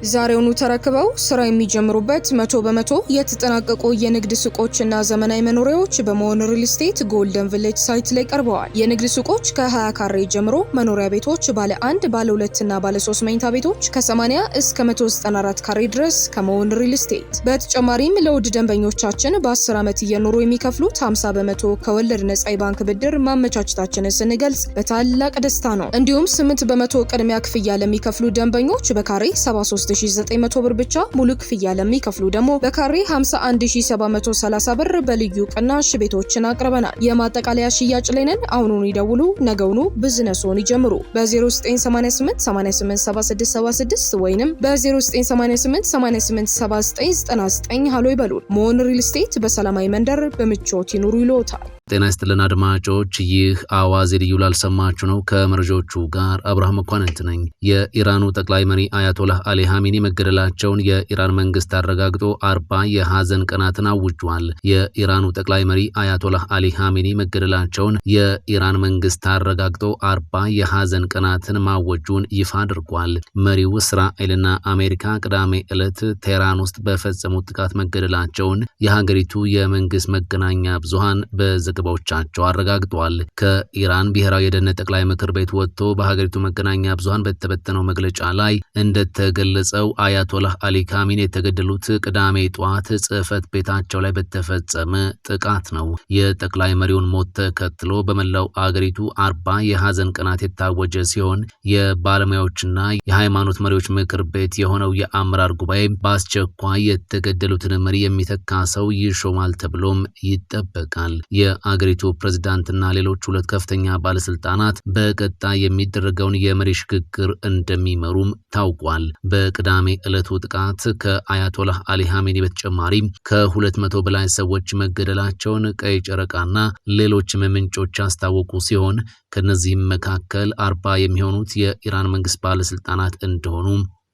ዛሬውኑ ተረክበው ስራ የሚጀምሩበት 100% የተጠናቀቁ የንግድ ሱቆችና ዘመናዊ መኖሪያዎች በመሆን ሪል ስቴት ጎልደን ቪሌጅ ሳይት ላይ ቀርበዋል። የንግድ ሱቆች ከ20 ካሬ ጀምሮ፣ መኖሪያ ቤቶች ባለ 1፣ ባለ 2 እና ባለ 3 መኝታ ቤቶች ከ80 እስከ 194 ካሬ ድረስ ከመሆን ሪል ስቴት። በተጨማሪም ለውድ ደንበኞቻችን በ10 ዓመት እየኖሩ የሚከፍሉት 50% ከወለድ ነጻ የባንክ ብድር ማመቻቸታችንን ስንገልጽ በታላቅ ደስታ ነው። እንዲሁም 8% ቅድሚያ ክፍያ ለሚከፍሉ ደንበኞች በካሬ 73900 ብር ብቻ፣ ሙሉ ክፍያ ለሚከፍሉ ደግሞ በካሬ 51730 ብር በልዩ ቅናሽ ቤቶችን አቅርበናል። የማጠቃለያ ሽያጭ ላይ ነን። አሁኑኑ ይደውሉ፣ ነገውኑ ቢዝነስዎን ይጀምሩ። በ0988 887676 ወይንም በ0988 887999 ሃሎ ይበሉን። ሞን ሪል ስቴት በሰላማዊ መንደር በምቾት ይኑሩ ይሎታል። ጤና ይስጥልን አድማጮች፣ ይህ አዋዜ ልዩ ላልሰማችሁ ነው። ከመረጃዎቹ ጋር አብርሃም መኳንንት ነኝ። የኢራኑ ጠቅላይ መሪ አያቶላህ አሊ ኻሜኒ መገደላቸውን የኢራን መንግስት አረጋግጦ 40 የሐዘን ቀናትን አውጇል። የኢራኑ ጠቅላይ መሪ አያቶላህ አሊ ኻሜኒ መገደላቸውን የኢራን መንግስት አረጋግጦ 40 የሐዘን ቀናትን ማወጁን ይፋ አድርጓል። መሪው እስራኤልና አሜሪካ ቅዳሜ ዕለት ቴህራን ውስጥ በፈጸሙት ጥቃት መገደላቸውን የሀገሪቱ የመንግስት መገናኛ ብዙሃን በዘገባዎቻቸው አረጋግጠዋል። ከኢራን ብሔራዊ የደህንነት ጠቅላይ ምክር ቤት ወጥቶ በሀገሪቱ መገናኛ ብዙሃን በተበተነው መግለጫ ላይ እንደተገለጸው አያቶላህ አሊ ኻሜኒ የተገደሉት ቅዳሜ ጠዋት ጽህፈት ቤታቸው ላይ በተፈጸመ ጥቃት ነው። የጠቅላይ መሪውን ሞት ተከትሎ በመላው አገሪቱ 40 የሐዘን ቀናት የታወጀ ሲሆን የባለሙያዎችና የሃይማኖት መሪዎች ምክር ቤት የሆነው የአመራር ጉባኤ በአስቸኳይ የተገደሉትን መሪ የሚተካ ሰው ይሾማል ተብሎም ይጠበቃል። የአገሪቱ ፕሬዝዳንትና ሌሎች 2 ከፍተኛ ባለስልጣናት በቀጣይ የሚደረገውን የመሪ ሽግግር እንደሚመሩም ታውቋል። በቅዳሜ ዕለቱ ጥቃት ከአያቶላህ አሊ ኻሜኒ በተጨማሪ ከ200 በላይ ሰዎች መገደላቸውን ቀይ ጨረቃና ሌሎች ምንጮች ያስታወቁ ሲሆን ከነዚህም መካከል 40 የሚሆኑት የኢራን መንግስት ባለስልጣናት እንደሆኑ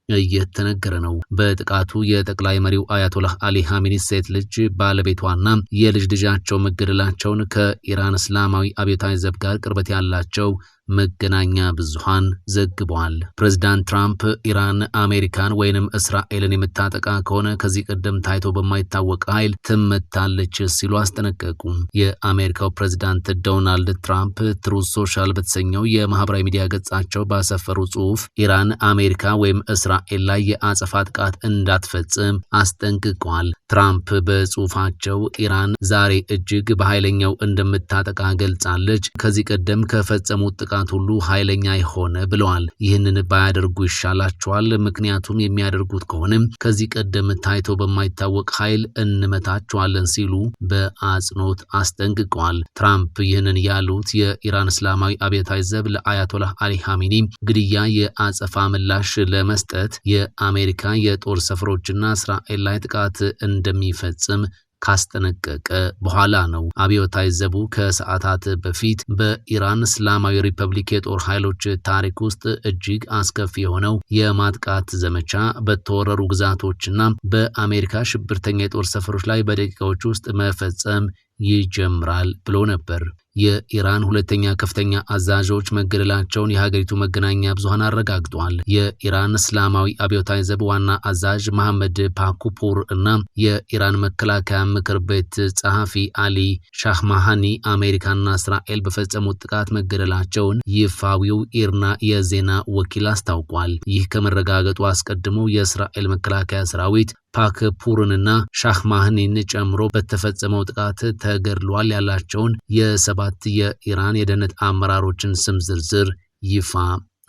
እየተነገረ ነው። በጥቃቱ የጠቅላይ መሪው አያቶላህ አሊ ኻሜኒ ሴት ልጅ ባለቤቷና የልጅ ልጃቸው መገደላቸውን ከኢራን እስላማዊ አብዮታዊ ዘብ ጋር ቅርበት ያላቸው መገናኛ ብዙሃን ዘግበዋል። ፕሬዝዳንት ትራምፕ ኢራን አሜሪካን ወይንም እስራኤልን የምታጠቃ ከሆነ ከዚህ ቀደም ታይቶ በማይታወቅ ኃይል ትመታለች ሲሉ አስጠነቀቁ። የአሜሪካው ፕሬዝዳንት ዶናልድ ትራምፕ ትሩዝ ሶሻል በተሰኘው የማህበራዊ ሚዲያ ገጻቸው ባሰፈሩ ጽሑፍ ኢራን አሜሪካ ወይም እስራኤል ላይ የአጸፋ ጥቃት እንዳትፈጽም አስጠንቅቀዋል። ትራምፕ በጽሑፋቸው ኢራን ዛሬ እጅግ በኃይለኛው እንደምታጠቃ ገልጻለች። ከዚህ ቀደም ከፈጸሙት ጥቃት ሁሉ ኃይለኛ የሆነ ብለዋል። ይህንን ባያደርጉ ይሻላቸዋል፣ ምክንያቱም የሚያደርጉት ከሆነም ከዚህ ቀደም ታይቶ በማይታወቅ ኃይል እንመታቸዋለን ሲሉ በአጽንኦት አስጠንቅቀዋል። ትራምፕ ይህንን ያሉት የኢራን እስላማዊ አብዮታዊ ዘብ ለአያቶላህ አሊ ኻሜኒ ግድያ የአጸፋ ምላሽ ለመስጠት የአሜሪካ የጦር ሰፈሮችና እስራኤል ላይ ጥቃት እንደሚፈጽም ካስጠነቀቀ በኋላ ነው። አብዮታዊ ዘቡ ከሰዓታት በፊት በኢራን እስላማዊ ሪፐብሊክ የጦር ኃይሎች ታሪክ ውስጥ እጅግ አስከፊ የሆነው የማጥቃት ዘመቻ በተወረሩ ግዛቶችና በአሜሪካ ሽብርተኛ የጦር ሰፈሮች ላይ በደቂቃዎች ውስጥ መፈጸም ይጀምራል ብሎ ነበር። የኢራን 2ኛ ከፍተኛ አዛዦች መገደላቸውን የሀገሪቱ መገናኛ ብዙሃን አረጋግጠዋል። የኢራን እስላማዊ አብዮታዊ ዘብ ዋና አዛዥ መሐመድ ፓኩፑር እና የኢራን መከላከያ ምክር ቤት ጸሐፊ አሊ ሻህማሃኒ አሜሪካና እስራኤል በፈጸሙት ጥቃት መገደላቸውን ይፋዊው ኢርና የዜና ወኪል አስታውቋል። ይህ ከመረጋገጡ አስቀድሞ የእስራኤል መከላከያ ሰራዊት ፓክፑርንና ሻህማህኒን ጨምሮ በተፈጸመው ጥቃት ተገድሏል ያላቸውን የ7 የኢራን የደህንነት አመራሮችን ስም ዝርዝር ይፋ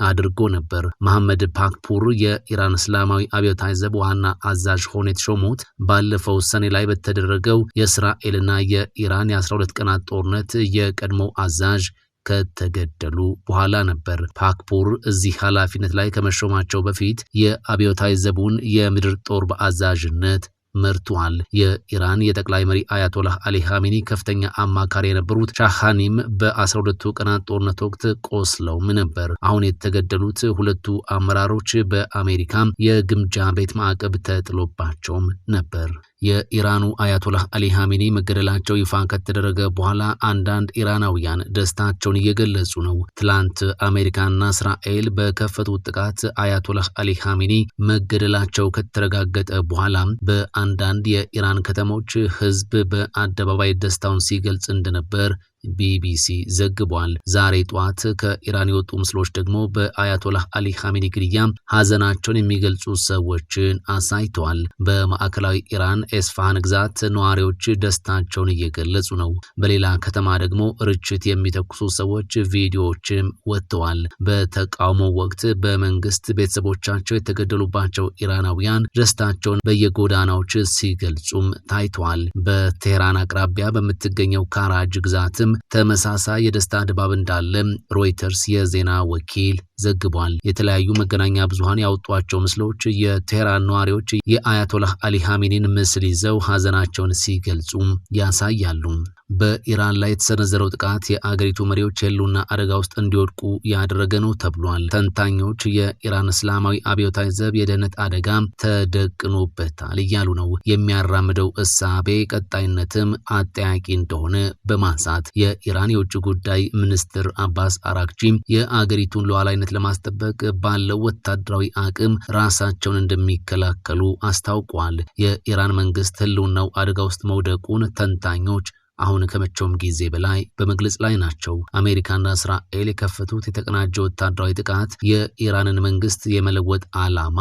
አድርጎ ነበር። መሐመድ ፓክፑር የኢራን እስላማዊ አብዮታዊ ዘብ ዋና አዛዥ ሆነው የተሾሙት ባለፈው ሰኔ ላይ በተደረገው የእስራኤልና የኢራን የ12 ቀናት ጦርነት የቀድሞው አዛዥ ከተገደሉ በኋላ ነበር። ፓክፑር እዚህ ኃላፊነት ላይ ከመሾማቸው በፊት የአብዮታዊ ዘቡን የምድር ጦር በአዛዥነት መርቷል። የኢራን የጠቅላይ መሪ አያቶላህ አሊ ኻሜኒ ከፍተኛ አማካሪ የነበሩት ሻሃኒም በ12ቱ ቀናት ጦርነት ወቅት ቆስለውም ነበር። አሁን የተገደሉት 2ቱ አመራሮች በአሜሪካ የግምጃ ቤት ማዕቀብ ተጥሎባቸውም ነበር። የኢራኑ አያቶላህ አሊ ሀሚኒ መገደላቸው ይፋ ከተደረገ በኋላ አንዳንድ ኢራናውያን ደስታቸውን እየገለጹ ነው። ትላንት አሜሪካና እስራኤል በከፈቱት ጥቃት አያቶላህ አሊ ሀሚኒ መገደላቸው ከተረጋገጠ በኋላ በአንዳንድ የኢራን ከተሞች ህዝብ በአደባባይ ደስታውን ሲገልጽ እንደነበር ቢቢሲ ዘግቧል። ዛሬ ጧት ከኢራን የወጡ ምስሎች ደግሞ በአያቶላህ አሊ ሀሚኒ ግድያ ሀዘናቸውን የሚገልጹ ሰዎችን አሳይተዋል። በማዕከላዊ ኢራን ኤስፋሃን ግዛት ነዋሪዎች ደስታቸውን እየገለጹ ነው። በሌላ ከተማ ደግሞ ርችት የሚተኩሱ ሰዎች ቪዲዮዎችም ወጥተዋል። በተቃውሞ ወቅት በመንግስት ቤተሰቦቻቸው የተገደሉባቸው ኢራናውያን ደስታቸውን በየጎዳናዎች ሲገልጹም ታይተዋል። በቴህራን አቅራቢያ በምትገኘው ካራጅ ግዛት ተመሳሳይ የደስታ ድባብ እንዳለ ሮይተርስ የዜና ወኪል ዘግቧል። የተለያዩ መገናኛ ብዙሃን ያወጧቸው ምስሎች የቴህራን ነዋሪዎች የአያቶላህ አሊ ሀሚኒን ምስል ይዘው ሀዘናቸውን ሲገልጹ ያሳያሉ። በኢራን ላይ የተሰነዘረው ጥቃት የአገሪቱ መሪዎች የህልውና አደጋ ውስጥ እንዲወድቁ ያደረገ ነው ተብሏል። ተንታኞች የኢራን እስላማዊ አብዮታዊ ዘብ የደህንነት አደጋ ተደቅኖበታል እያሉ ነው። የሚያራምደው እሳቤ ቀጣይነትም አጠያቂ እንደሆነ በማንሳት የኢራን የውጭ ጉዳይ ሚኒስትር አባስ አራግቺ የአገሪቱን ሉዓላዊነት ለማስጠበቅ ባለው ወታደራዊ አቅም ራሳቸውን እንደሚከላከሉ አስታውቋል። የኢራን መንግስት ህልውናው አደጋ ውስጥ መውደቁን ተንታኞች አሁን ከመቼውም ጊዜ በላይ በመግለጽ ላይ ናቸው። አሜሪካና እስራኤል የከፈቱት የተቀናጀ ወታደራዊ ጥቃት የኢራንን መንግስት የመለወጥ ዓላማ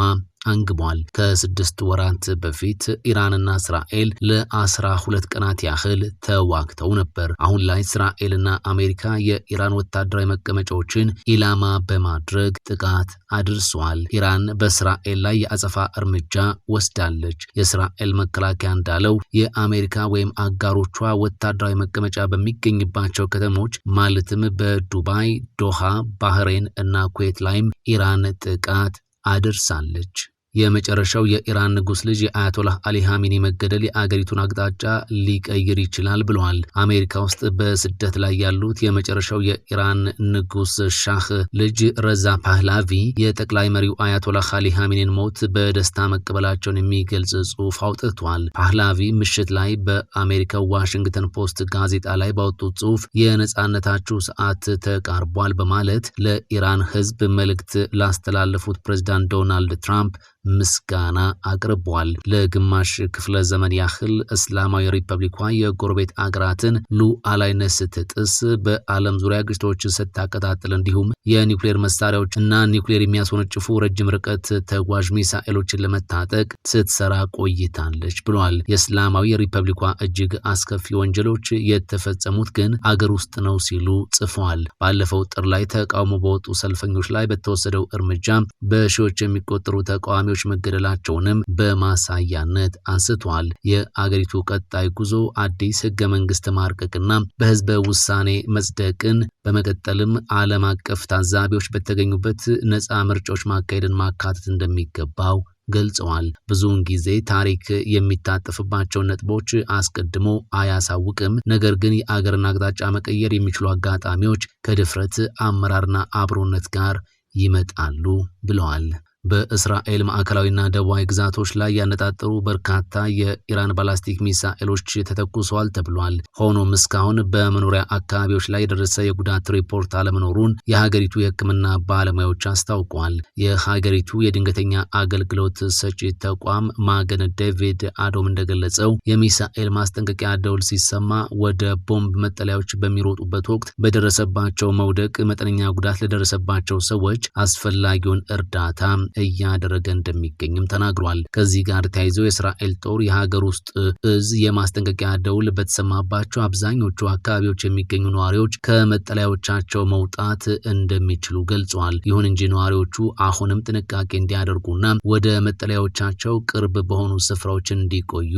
አንግቧል። ከ6 ወራት በፊት ኢራንና እስራኤል ለ12 ቀናት ያህል ተዋግተው ነበር። አሁን ላይ እስራኤልና አሜሪካ የኢራን ወታደራዊ መቀመጫዎችን ኢላማ በማድረግ ጥቃት አድርሰዋል። ኢራን በእስራኤል ላይ የአጸፋ እርምጃ ወስዳለች። የእስራኤል መከላከያ እንዳለው የአሜሪካ ወይም አጋሮቿ ወታደራዊ መቀመጫ በሚገኝባቸው ከተሞች ማለትም በዱባይ፣ ዶሃ፣ ባህሬን እና ኩዌት ላይም ኢራን ጥቃት አድርሳለች። የመጨረሻው የኢራን ንጉስ ልጅ የአያቶላህ አሊ ሀሚኒ መገደል የአገሪቱን አቅጣጫ ሊቀይር ይችላል ብለዋል። አሜሪካ ውስጥ በስደት ላይ ያሉት የመጨረሻው የኢራን ንጉስ ሻህ ልጅ ረዛ ፓህላቪ የጠቅላይ መሪው አያቶላህ አሊ ሀሚኒን ሞት በደስታ መቀበላቸውን የሚገልጽ ጽሑፍ አውጥቷል። ፓህላቪ ምሽት ላይ በአሜሪካው ዋሽንግተን ፖስት ጋዜጣ ላይ ባወጡት ጽሑፍ የነጻነታችሁ ሰዓት ተቃርቧል በማለት ለኢራን ህዝብ መልእክት ላስተላለፉት ፕሬዝዳንት ዶናልድ ትራምፕ ምስጋና አቅርቧል። ለግማሽ ክፍለ ዘመን ያህል እስላማዊ ሪፐብሊኳ የጎረቤት አገራትን ሉዓላዊነት ስትጥስ በዓለም ዙሪያ ግጭቶችን ስታቀጣጥል እንዲሁም የኒውክሌር መሳሪያዎች እና ኒውክሌር የሚያስወነጭፉ ረጅም ርቀት ተጓዥ ሚሳኤሎችን ለመታጠቅ ስትሰራ ቆይታለች ብሏል። የእስላማዊ ሪፐብሊኳ እጅግ አስከፊ ወንጀሎች የተፈጸሙት ግን አገር ውስጥ ነው ሲሉ ጽፈዋል። ባለፈው ጥር ላይ ተቃውሞ በወጡ ሰልፈኞች ላይ በተወሰደው እርምጃ በሺዎች የሚቆጠሩ ተቃዋሚዎች መገደላቸውንም በማሳያነት አንስቷል። የአገሪቱ ቀጣይ ጉዞ አዲስ ህገ መንግስት ማርቀቅና በህዝበ ውሳኔ መጽደቅን በመቀጠልም ዓለም አቀፍ ታዛቢዎች በተገኙበት ነፃ ምርጫዎች ማካሄድን ማካተት እንደሚገባው ገልጸዋል። ብዙውን ጊዜ ታሪክ የሚታጠፍባቸው ነጥቦች አስቀድሞ አያሳውቅም። ነገር ግን የአገርን አቅጣጫ መቀየር የሚችሉ አጋጣሚዎች ከድፍረት አመራርና አብሮነት ጋር ይመጣሉ ብለዋል። በእስራኤል ማዕከላዊና ደቡባዊ ግዛቶች ላይ ያነጣጠሩ በርካታ የኢራን ባላስቲክ ሚሳኤሎች ተተኩሰዋል ተብሏል። ሆኖም እስካሁን በመኖሪያ አካባቢዎች ላይ የደረሰ የጉዳት ሪፖርት አለመኖሩን የሀገሪቱ የሕክምና ባለሙያዎች አስታውቀዋል። የሀገሪቱ የድንገተኛ አገልግሎት ሰጪ ተቋም ማገን ዴቪድ አዶም እንደገለጸው የሚሳኤል ማስጠንቀቂያ ደውል ሲሰማ ወደ ቦምብ መጠለያዎች በሚሮጡበት ወቅት በደረሰባቸው መውደቅ መጠነኛ ጉዳት ለደረሰባቸው ሰዎች አስፈላጊውን እርዳታ እያደረገ እንደሚገኝም ተናግሯል። ከዚህ ጋር ተያይዞ የእስራኤል ጦር የሀገር ውስጥ እዝ የማስጠንቀቂያ ደውል በተሰማባቸው አብዛኞቹ አካባቢዎች የሚገኙ ነዋሪዎች ከመጠለያዎቻቸው መውጣት እንደሚችሉ ገልጸዋል። ይሁን እንጂ ነዋሪዎቹ አሁንም ጥንቃቄ እንዲያደርጉና ወደ መጠለያዎቻቸው ቅርብ በሆኑ ስፍራዎች እንዲቆዩ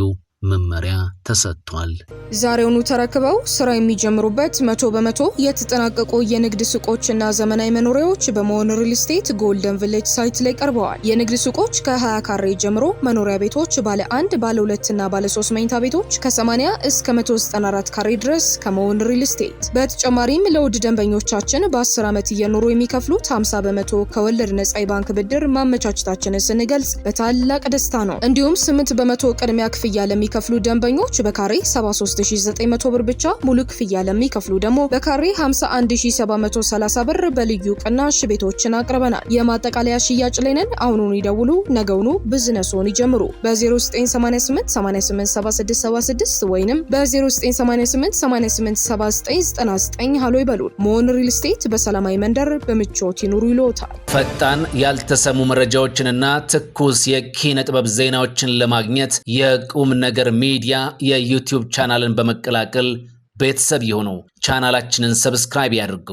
መመሪያ ተሰጥቷል። ዛሬውኑ ተረክበው ስራ የሚጀምሩበት 100% የተጠናቀቁ የንግድ ሱቆችና ዘመናዊ መኖሪያዎች በመሆን ሪል ስቴት ጎልደን ቪሌጅ ሳይት ላይ ቀርበዋል። የንግድ ሱቆች ከ20 ካሬ ጀምሮ፣ መኖሪያ ቤቶች ባለ 1፣ ባለ 2 እና ባለ 3 መኝታ ቤቶች ከ80 እስከ 194 ካሬ ድረስ ከመሆን ሪል ስቴት። በተጨማሪም ለውድ ደንበኞቻችን በ10 ዓመት እየኖሩ የሚከፍሉት 50% ከወለድ ነጻ የባንክ ብድር ማመቻቸታችንን ስንገልጽ በታላቅ ደስታ ነው። እንዲሁም 8% ቅድሚያ ክፍያ ለሚከፍሉ ደንበኞች በካሬ 73900 ብር ብቻ፣ ሙሉ ክፍያ ለሚከፍሉ ደግሞ በካሬ 51730 ብር በልዩ ቅናሽ ቤቶችን አቅርበናል። የማጠቃለያ ሽያጭ ላይ ነን። አሁኑን ይደውሉ፣ ነገውኑ ቢዝነስዎን ይጀምሩ። በ0988 887676 ወይንም በ0988 887999 ሃሎ ይበሉን። ሞን ሪል ስቴት በሰላማዊ መንደር በምቾት ይኑሩ ይሎታል። ፈጣን ያልተሰሙ መረጃዎችንና ትኩስ የኪነ ጥበብ ዜናዎችን ለማግኘት የቁም ነገር ሚዲያ የዩቲዩብ ቻናልን በመቀላቀል ቤተሰብ የሆኑ ቻናላችንን ሰብስክራይብ ያድርጉ።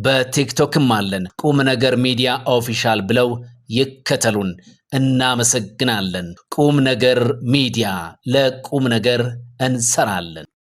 በቲክቶክም አለን። ቁም ነገር ሚዲያ ኦፊሻል ብለው ይከተሉን። እናመሰግናለን። ቁም ነገር ሚዲያ፣ ለቁም ነገር እንሰራለን።